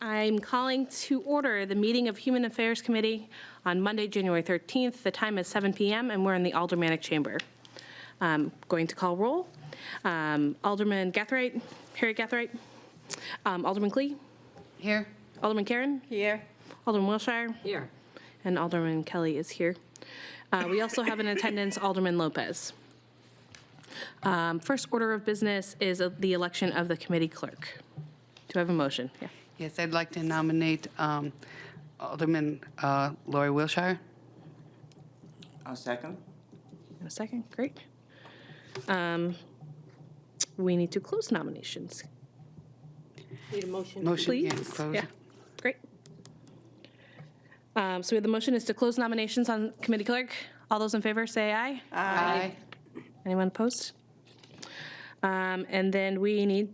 I'm calling to order the meeting of Human Affairs Committee on Monday, January 13th. The time is 7 p.m. and we're in the Aldermanic Chamber. Going to call roll. Alderman Gathright, Harry Gathright. Alderman Klee. Here. Alderman Karen. Here. Alderman Wilshire. Here. And Alderman Kelly is here. We also have in attendance Alderman Lopez. First order of business is the election of the committee clerk. Do I have a motion? Yeah. Yes, I'd like to nominate Alderman Lori Wilshire. I'll second. In a second, great. We need to close nominations. Need a motion? Motion, Please? yeah, close. Yeah, great. So we have the motion is to close nominations on committee clerk. All those in favor say aye. Aye. Anyone opposed? And then we need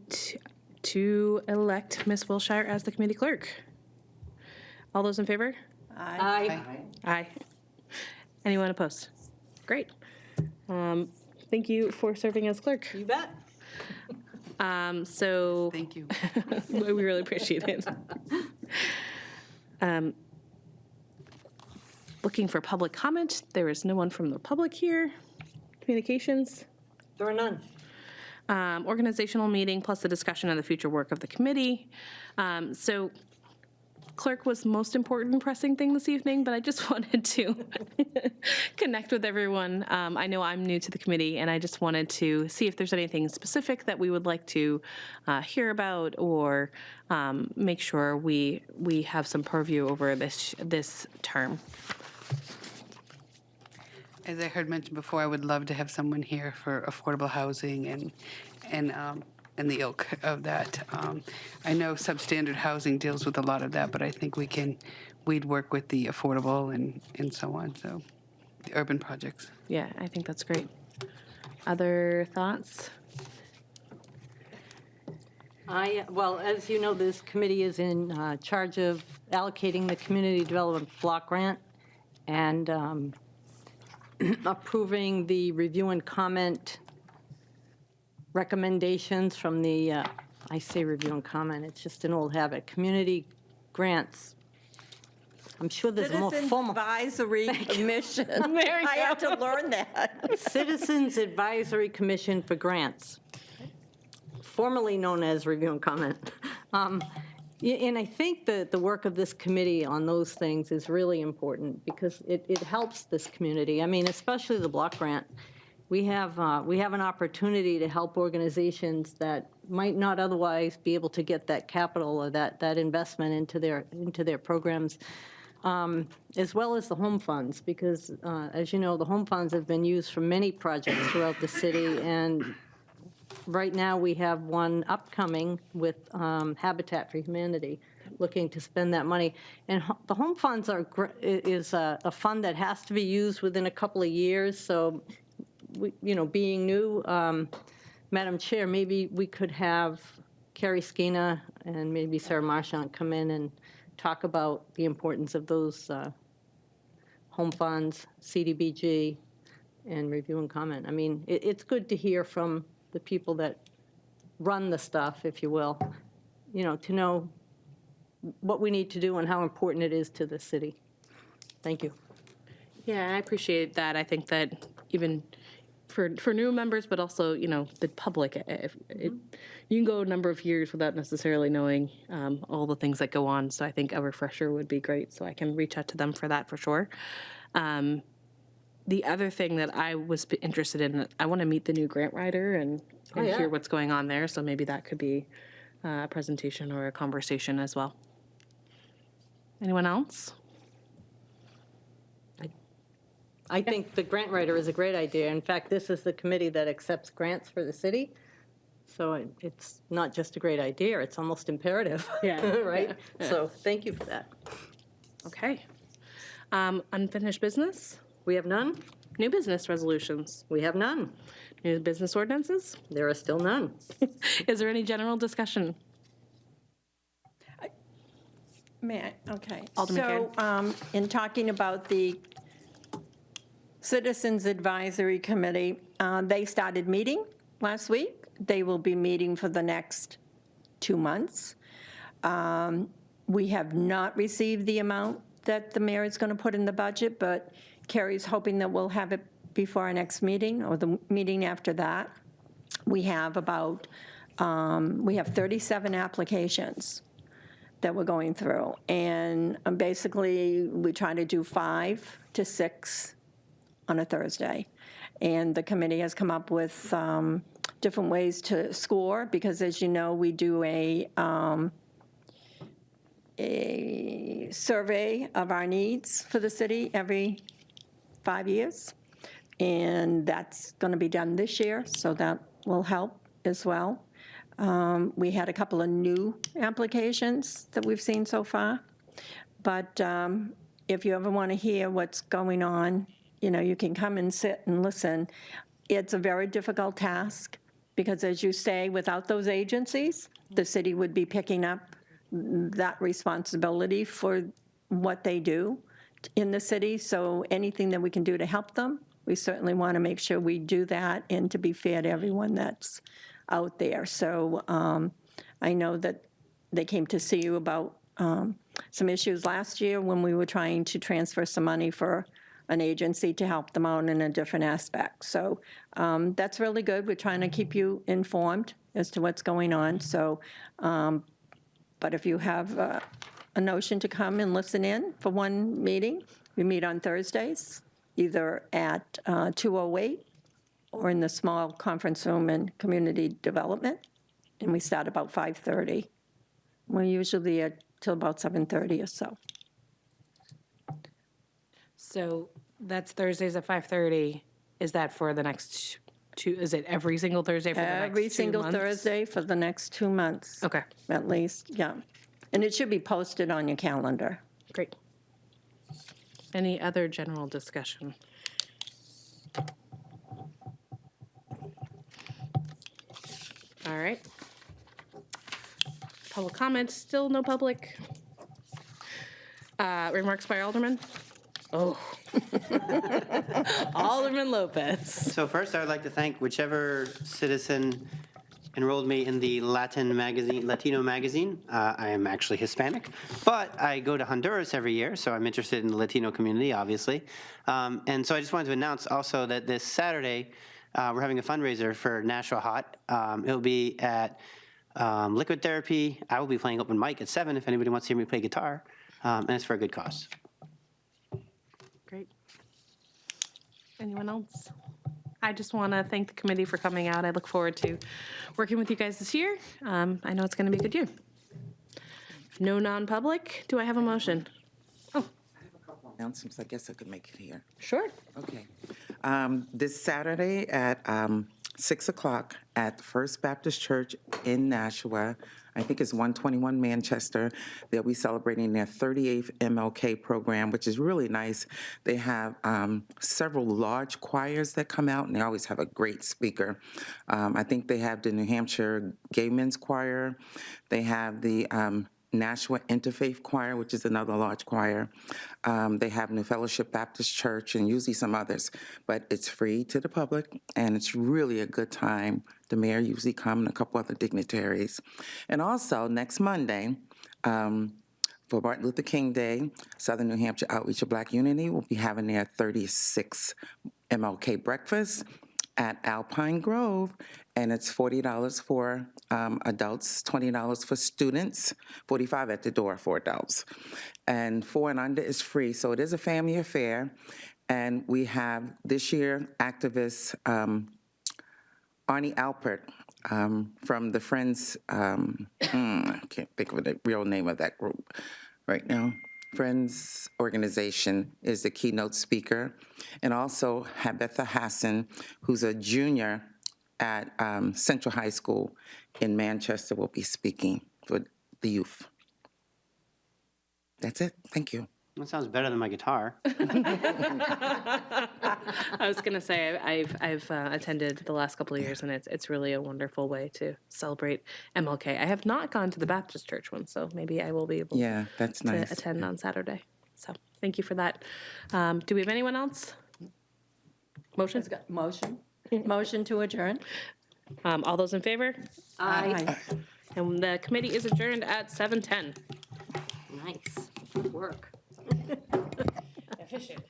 to elect Ms. Wilshire as the committee clerk. All those in favor? Aye. Aye. Anyone opposed? Great. Thank you for serving as clerk. You bet. So Thank you. we really appreciate it. Looking for public comment. There is no one from the public here. Communications. There are none. Organizational meeting plus the discussion of the future work of the committee. So clerk was most important pressing thing this evening, but I just wanted to connect with everyone. I know I'm new to the committee, and I just wanted to see if there's anything specific that we would like to hear about or make sure we have some purview over this term. As I heard mentioned before, I would love to have someone here for affordable housing and the ilk of that. I know substandard housing deals with a lot of that, but I think we'd work with the affordable and so on, so the urban projects. Yeah, I think that's great. Other thoughts? Well, as you know, this committee is in charge of allocating the Community Development Block Grant and approving the review and comment recommendations from the, I say review and comment, it's just an old habit, community grants. I'm sure there's a more Citizens formal. Advisory Commission. There you I had go. to learn that. Citizens Advisory Commission for Grants, formerly known as Review and Comment. And I think that the work of this committee on those things is really important because it helps this community. I mean, especially the block grant. We have an opportunity to help organizations that might not otherwise be able to get that capital or that investment into their programs, as well as the home funds, because as you know, the home funds have been used for many projects throughout the city, and right now we have one upcoming with Habitat for Humanity, looking to spend that money. And the home funds is a fund that has to be used within a couple of years, so. Being new, Madam Chair, maybe we could have Carrie Skeena and maybe Sarah Marchant come in and talk about the importance of those home funds, CDBG, and review and comment. I mean, it's good to hear from the people that run the stuff, if you will, to know what we need to do and how important it is to the city. Thank you. Yeah, I appreciate that. I think that even for new members, but also, the public, you can go a number of years without necessarily knowing all the things that go on. So I think a refresher would be great. So I can reach out to them for that for sure. The other thing that I was interested in, I want to meet the new grant writer and hear what's going on there. So maybe that could be a presentation or a conversation as well. Anyone else? I think the grant writer is a great idea. In fact, this is the committee that accepts grants for the city. So it's not just a great idea, it's almost imperative. Yeah. Right? Yeah. So thank you for that. Okay. Unfinished business? We have none? New business resolutions? We have none. New business ordinances? There are still none. Is there any general discussion? May I? Okay. Alderman So in talking about the Citizens Advisory Committee, they started meeting last week. They will be meeting for the next 2 months. We have not received the amount that the mayor is going to put in the budget, but Carrie's hoping that we'll have it before our next meeting or the meeting after that. We have 37 applications that we're going through. And basically, we try to do 5 to 6 on a Thursday. And the committee has come up with different ways to score, because as you know, we do a survey of our needs for the city every 5 years. And that's going to be done this year, so that will help as well. We had a couple of new applications that we've seen so far. But if you ever want to hear what's going on, you can come and sit and listen. It's a very difficult task because, as you say, without those agencies, the city would be picking up that responsibility for what they do in the city. So anything that we can do to help them, we certainly want to make sure we do that, and to be fair to everyone that's out there. So I know that they came to see you about some issues last year when we were trying to transfer some money for an agency to help them out in a different aspect. So that's really good. We're trying to keep you informed as to what's going on. So, but if you have a notion to come and listen in for one meeting, we meet on Thursdays, either at 208 or in the small conference room in community development, and we start about 5:30. We're usually at till about 7:30 or so. So that's Thursdays at 5:30. Is that for the next two, is it every single Thursday for the next 2 months? Every single Thursday for the next 2 months. Okay, At least, yeah. And it should be posted on your calendar. great. Any other general discussion? All right. Public comment, still no public. Remarks by Alderman? Oh. Alderman Lopez. So first, I would like to thank whichever citizen enrolled me in the Latino magazine. I am actually Hispanic, but I go to Honduras every year, so I'm interested in the Latino community, obviously. And so I just wanted to announce also that this Saturday, we're having a fundraiser for Nashua Hot. It'll be at Liquid Therapy. I will be playing open mic at 7 if anybody wants to hear me play guitar, and it's for a good cause. Great. Anyone else? I just want to thank the committee for coming out. I look forward to working with you guys this year. I know it's going to be a good year. No non-public. Do I have a motion? Announcements, I guess I could make it here. Sure. Okay. This Saturday at 6 o'clock at the First Baptist Church in Nashua, I think it's 121 Manchester, they'll be celebrating their 38th MLK program, which is really nice. They have several large choirs that come out, and they always have a great speaker. I think they have the New Hampshire Gay Men's Choir. They have the Nashua Interfaith Choir, which is another large choir. They have New Fellowship Baptist Church and usually some others, but it's free to the public, and it's really a good time. The mayor usually comes and a couple other dignitaries. And also, next Monday, for Martin Luther King Day, Southern New Hampshire Outreach of Black Unity will be having their 36th MLK breakfast at Alpine Grove, and it's $40 for adults, $20 for students, $45 at the door for adults. And 4 and under is free, so it is a family affair. And we have this year activist Arnie Alpert from the Friends, I can't think of the real name of that group right now. Friends Organization is the keynote speaker, and also Habetha Hassan, who's a junior at Central High School in Manchester, will be speaking for the youth. That's it. Thank you. That sounds better than my guitar. I was going to say I've attended the last couple of years, and it's really a wonderful way to celebrate MLK. I have not gone to the Baptist Church one, so maybe I will be able Yeah, that's to nice. attend on Saturday. So thank you for that. Do we have anyone else? Motion? Motion to adjourn? All those in favor? Aye. And the committee is adjourned at 7:10. Nice. Good work. Efficient.